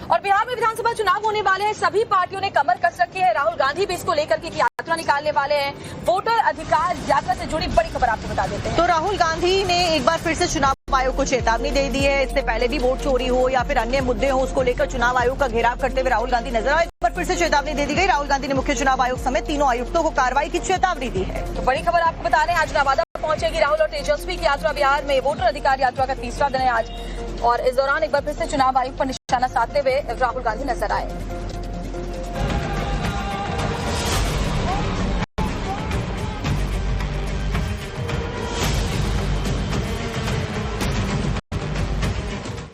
और बिहार में विधानसभा चुनाव होने वाले हैं, सभी पार्टियों ने कमर कस रखी है। राहुल गांधी भी इसको लेकर के यात्रा निकालने वाले हैं। वोटर अधिकार यात्रा से जुड़ी बड़ी खबर आपको बता देते हैं। तो राहुल गांधी ने एक बार फिर से चुनाव आयोग को चेतावनी दे दी है। इससे पहले भी वोट चोरी हो या फिर अन्य मुद्दे हो, उसको लेकर चुनाव आयोग का घेराव करते हुए राहुल गांधी नजर आए। एक बार फिर से चेतावनी दे दी गई। राहुल गांधी ने मुख्य चुनाव आयोग समेत तीनों आयुक्तों को कार्रवाई की चेतावनी दी है। तो बड़ी खबर आपको बता रहे हैं, आज नवादा पहुंचेगी राहुल और तेजस्वी की यात्रा। बिहार में वोटर अधिकार यात्रा का तीसरा दिन है आज, और इस दौरान एक बार फिर से चुनाव आयोग पर निशाना साधते हुए राहुल गांधी नजर आए।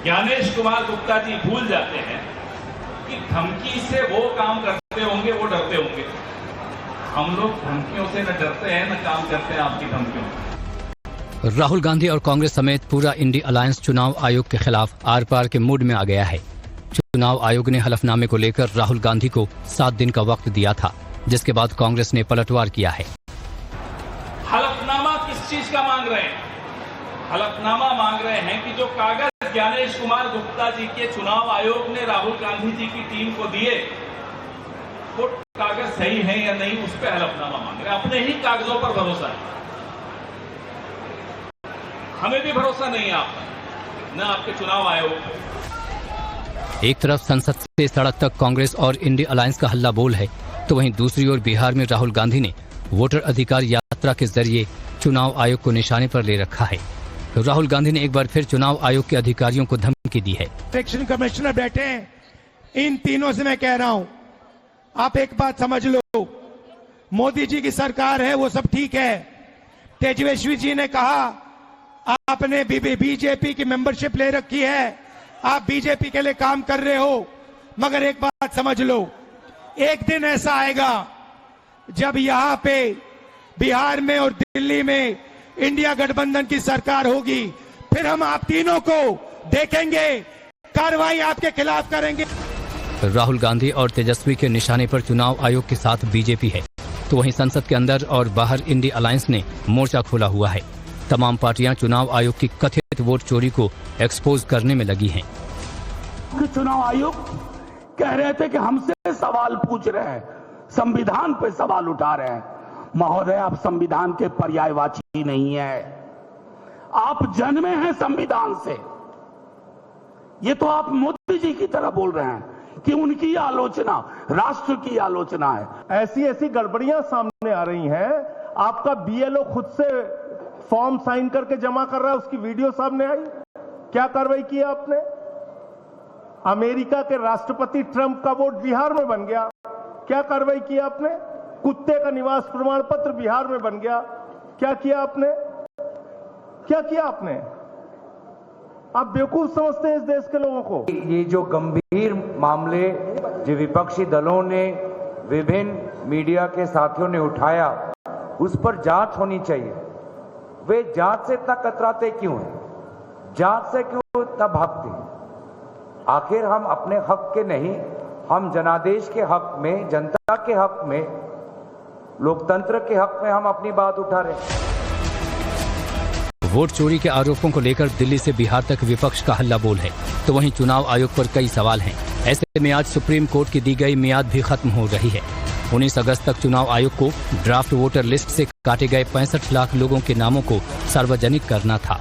ज्ञानेश कुमार गुप्ता जी भूल जाते हैं कि धमकी से वो काम करते होंगे, वो डरते होंगे। हम लोग धमकियों से न डरते हैं न काम करते हैं आपकी धमकियों से। राहुल गांधी और कांग्रेस समेत पूरा इंडी अलायंस चुनाव आयोग के खिलाफ आर पार के मूड में आ गया है। चुनाव आयोग ने हलफनामे को लेकर राहुल गांधी को 7 दिन का वक्त दिया था, जिसके बाद कांग्रेस ने पलटवार किया है। हलफनामा किस चीज का मांग रहे हैं? हलफनामा मांग रहे हैं कि जो कागज ज्ञानेश कुमार गुप्ता जी के चुनाव आयोग ने राहुल गांधी जी की टीम को दिए, वो कागज सही है या नहीं, उस पर हलफनामा मांग रहे हैं। अपने ही कागजों पर भरोसा है। हमें भी भरोसा नहीं है आप पर, न आपके चुनाव आयोग। एक तरफ संसद से सड़क तक कांग्रेस और इंडी अलायंस का हल्ला बोल है, तो वहीं दूसरी ओर बिहार में राहुल गांधी ने वोटर अधिकार यात्रा के जरिए चुनाव आयोग को निशाने पर ले रखा है। राहुल गांधी ने एक बार फिर चुनाव आयोग के अधिकारियों को धमकी दी है। इलेक्शन कमिश्नर बैठे हैं, इन तीनों से मैं कह रहा हूं, आप एक बात समझ लो, मोदी जी की सरकार है, वो सब ठीक है। तेजस्वी जी ने कहा आपने बीजेपी की मेंबरशिप ले रखी है, आप बीजेपी के लिए काम कर रहे हो, मगर एक बात समझ लो, एक दिन ऐसा आएगा जब यहां पे बिहार में और दिल्ली में इंडिया गठबंधन की सरकार होगी, फिर हम आप तीनों को देखेंगे, कार्रवाई आपके खिलाफ करेंगे। राहुल गांधी और तेजस्वी के निशाने पर चुनाव आयोग के साथ बीजेपी है, तो वहीं संसद के अंदर और बाहर इंडी अलायंस ने मोर्चा खोला हुआ है। तमाम पार्टियां चुनाव आयोग की कथित वोट चोरी को एक्सपोज करने में लगी हैं। चुनाव आयोग कह रहे थे कि हमसे सवाल पूछ रहे हैं, संविधान पे सवाल उठा रहे हैं। महोदय, आप संविधान के पर्यायवाची नहीं है, आप जन्मे हैं संविधान से। ये तो आप मोदी जी की तरह बोल रहे हैं कि उनकी आलोचना राष्ट्र की आलोचना है। ऐसी गड़बड़ियां सामने आ रही हैं। आपका बीएलओ खुद से फॉर्म साइन करके जमा कर रहा है, उसकी वीडियो सामने आई। क्या कार्रवाई की आपने? अमेरिका के राष्ट्रपति ट्रंप का वोट बिहार में बन गया, क्या कार्रवाई की आपने? कुत्ते का निवास प्रमाण पत्र बिहार में बन गया, क्या किया आपने? क्या किया आपने? आप बेवकूफ समझते हैं इस देश के लोगों को। ये जो गंभीर मामले जो विपक्षी दलों ने, विभिन्न मीडिया के साथियों ने उठाया, उस पर जांच होनी चाहिए। वे जांच से इतना कतराते क्यों हैं? जांच से क्यों इतना भागते हैं? आखिर हम अपने हक के नहीं, हम जनादेश के हक में, जनता के हक में, लोकतंत्र के हक में हम अपनी बात उठा रहे हैं। वोट चोरी के आरोपों को लेकर दिल्ली से बिहार तक विपक्ष का हल्ला बोल है, तो वहीं चुनाव आयोग पर कई सवाल हैं। ऐसे में आज सुप्रीम कोर्ट की दी गई मियाद भी खत्म हो रही है। 19 अगस्त तक चुनाव आयोग को ड्राफ्ट वोटर लिस्ट से काटे गए 65 लाख लोगों के नामों को सार्वजनिक करना था।